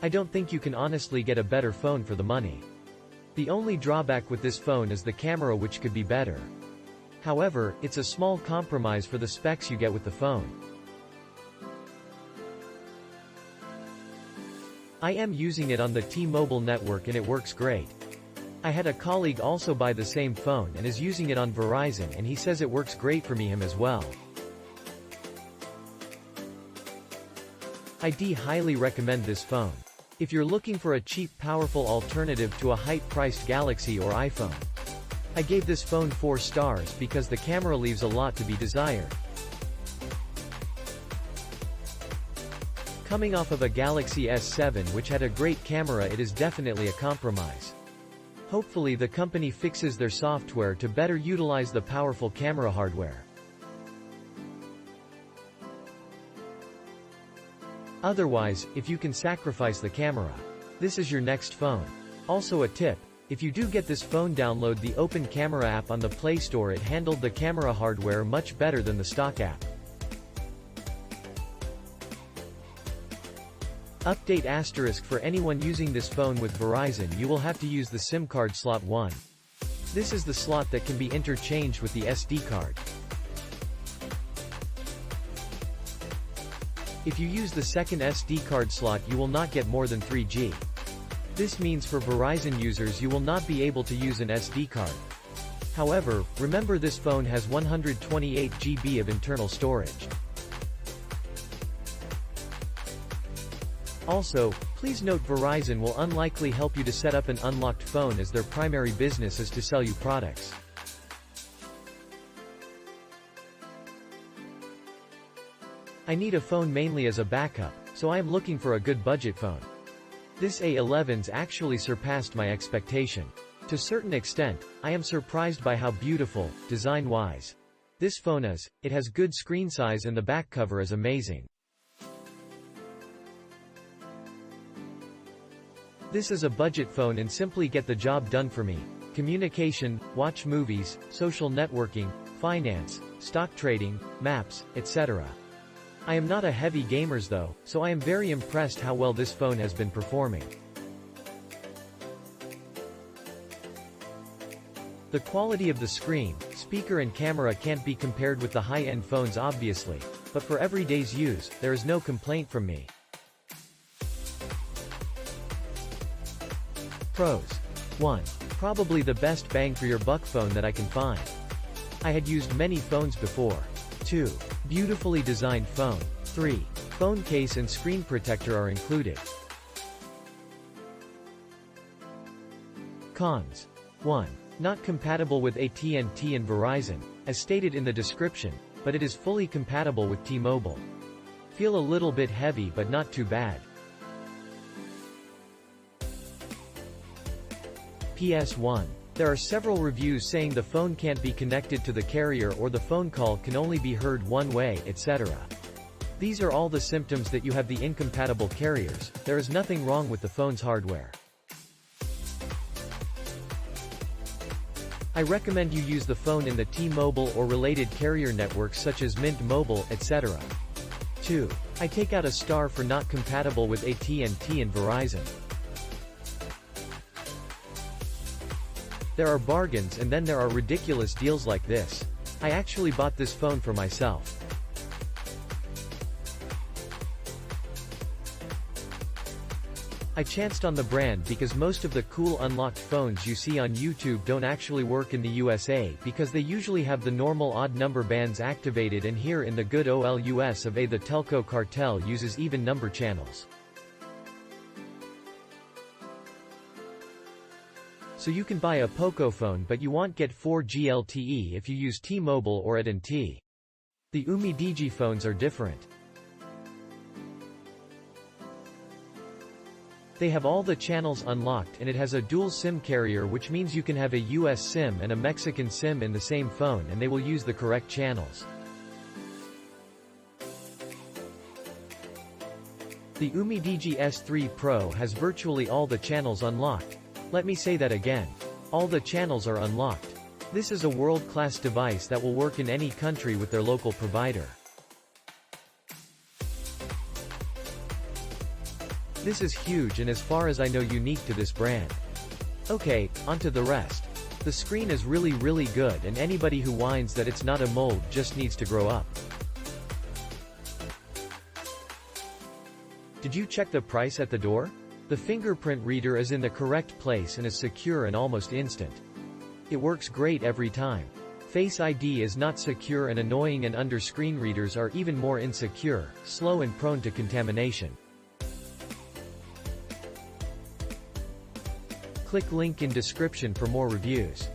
I don't think you can honestly get a better phone for the money. The only drawback with this phone is the camera, which could be better. However, it's a small compromise for the specs you get with the phone. I am using it on the T-Mobile network and it works great. I had a colleague also buy the same phone and is using it on Verizon, and he says it works great for him as well. I'd highly recommend this phone. If you're looking for a cheap, powerful alternative to a high-priced Galaxy or iPhone. I gave this phone 4 stars because the camera leaves a lot to be desired. Coming off of a Galaxy S7 which had a great camera, it is definitely a compromise. Hopefully the company fixes their software to better utilize the powerful camera hardware. Otherwise, if you can sacrifice the camera, this is your next phone. Also a tip, if you do get this phone, download the Open Camera app on the Play Store. It handled the camera hardware much better than the stock app. Update asterisk: for anyone using this phone with Verizon, you will have to use the SIM card slot 1. This is the slot that can be interchanged with the SD card. If you use the second SD card slot, you will not get more than 3G. This means for Verizon users you will not be able to use an SD card. However, remember this phone has 128 GB of internal storage. Also, please note Verizon will unlikely help you to set up an unlocked phone, as their primary business is to sell you products. I need a phone mainly as a backup, so I am looking for a good budget phone. This A11S actually surpassed my expectation. To a certain extent, I am surprised by how beautiful, design-wise, this phone is. It has good screen size and the back cover is amazing. This is a budget phone and simply get the job done for me. Communication, watch movies, social networking, finance, stock trading, maps, etc. I am not a heavy gamers though, so I am very impressed how well this phone has been performing. The quality of the screen, speaker and camera can't be compared with the high-end phones obviously, but for everyday's use, there is no complaint from me. Pros. 1. Probably the best bang for your buck phone that I can find. I had used many phones before. 2. Beautifully designed phone. 3. Phone case and screen protector are included. Cons. 1. Not compatible with AT&T and Verizon, as stated in the description, but it is fully compatible with T-Mobile. Feel a little bit heavy but not too bad. PS1. There are several reviews saying the phone can't be connected to the carrier or the phone call can only be heard one way, etc. These are all the symptoms that you have the incompatible carriers. There is nothing wrong with the phone's hardware. I recommend you use the phone in the T-Mobile or related carrier networks such as Mint Mobile, etc. 2. I take out a star for not compatible with AT&T and Verizon. There are bargains and then there are ridiculous deals like this. I actually bought this phone for myself. I chanced on the brand because most of the cool unlocked phones you see on YouTube don't actually work in the USA because they usually have the normal odd number bands activated, and here in the good old US of A the telco cartel uses even number channels. So you can buy a Poco phone but you won't get 4G LTE if you use T-Mobile or AT&T. The UMIDIGI phones are different. They have all the channels unlocked and it has a dual SIM carrier, which means you can have a US SIM and a Mexican SIM in the same phone and they will use the correct channels. The UMIDIGI S3 Pro has virtually all the channels unlocked. Let me say that again. All the channels are unlocked. This is a world-class device that will work in any country with their local provider. This is huge and as far as I know unique to this brand. Okay, onto the rest. The screen is really good and anybody who whines that it's not a mold just needs to grow up. Did you check the price at the door? The fingerprint reader is in the correct place and is secure and almost instant. It works great every time. Face ID is not secure and annoying, and under-screen readers are even more insecure, slow and prone to contamination. Click link in description for more reviews.